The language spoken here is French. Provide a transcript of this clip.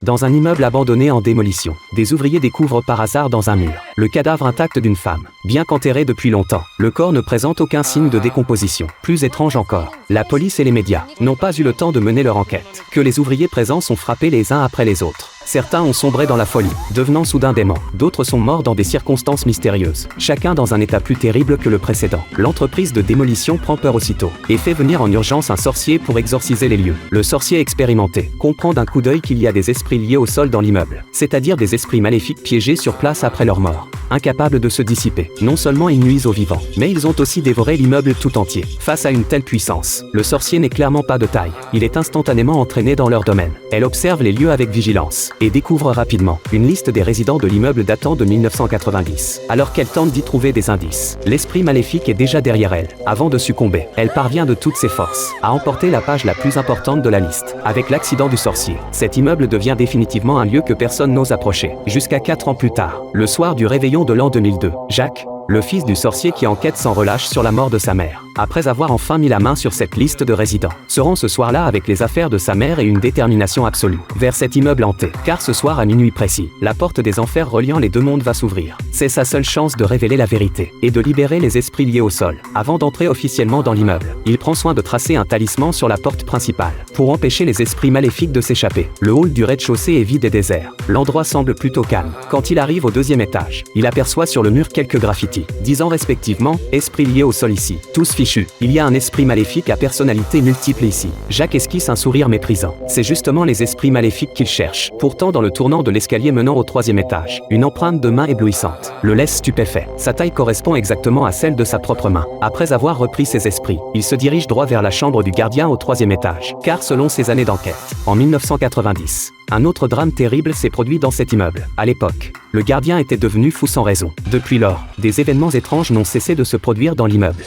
Dans un immeuble abandonné en démolition, des ouvriers découvrent par hasard dans un mur le cadavre intact d'une femme, bien qu'enterrée depuis longtemps. Le corps ne présente aucun signe de décomposition. Plus étrange encore, la police et les médias n'ont pas eu le temps de mener leur enquête, que les ouvriers présents sont frappés les uns après les autres. Certains ont sombré dans la folie, devenant soudain déments. D'autres sont morts dans des circonstances mystérieuses, chacun dans un état plus terrible que le précédent. L'entreprise de démolition prend peur aussitôt et fait venir en urgence un sorcier pour exorciser les lieux. Le sorcier expérimenté comprend d'un coup d'œil qu'il y a des esprits liés au sol dans l'immeuble, c'est-à-dire des esprits maléfiques piégés sur place après leur mort. Incapables de se dissiper, non seulement ils nuisent aux vivants, mais ils ont aussi dévoré l'immeuble tout entier. Face à une telle puissance, le sorcier n'est clairement pas de taille. Il est instantanément entraîné dans leur domaine. Elle observe les lieux avec vigilance et découvre rapidement une liste des résidents de l'immeuble datant de 1990. Alors qu'elle tente d'y trouver des indices, l'esprit maléfique est déjà derrière elle. Avant de succomber, elle parvient de toutes ses forces à emporter la page la plus importante de la liste. Avec l'accident du sorcier, cet immeuble devient définitivement un lieu que personne n'ose approcher. Jusqu'à 4 ans plus tard, le soir du réveillon de l'an 2002, Jacques, le fils du sorcier qui enquête sans relâche sur la mort de sa mère, après avoir enfin mis la main sur cette liste de résidents, se rend ce soir-là avec les affaires de sa mère et une détermination absolue vers cet immeuble hanté. Car ce soir à minuit précis, la porte des enfers reliant les deux mondes va s'ouvrir. C'est sa seule chance de révéler la vérité et de libérer les esprits liés au sol. Avant d'entrer officiellement dans l'immeuble, il prend soin de tracer un talisman sur la porte principale pour empêcher les esprits maléfiques de s'échapper. Le hall du rez-de-chaussée est vide et désert. L'endroit semble plutôt calme. Quand il arrive au deuxième étage, il aperçoit sur le mur quelques graffitis, disant respectivement « Esprit lié au sol ici ». Tous fichus. Il y a un esprit maléfique à personnalité multiple ici. Jacques esquisse un sourire méprisant. C'est justement les esprits maléfiques qu'il cherche. Pourtant dans le tournant de l'escalier menant au troisième étage, une empreinte de main éblouissante le laisse stupéfait. Sa taille correspond exactement à celle de sa propre main. Après avoir repris ses esprits, il se dirige droit vers la chambre du gardien au troisième étage. Car selon ses années d'enquête, en 1990, un autre drame terrible s'est produit dans cet immeuble. À l'époque, le gardien était devenu fou sans raison. Depuis lors, des événements étranges n'ont cessé de se produire dans l'immeuble.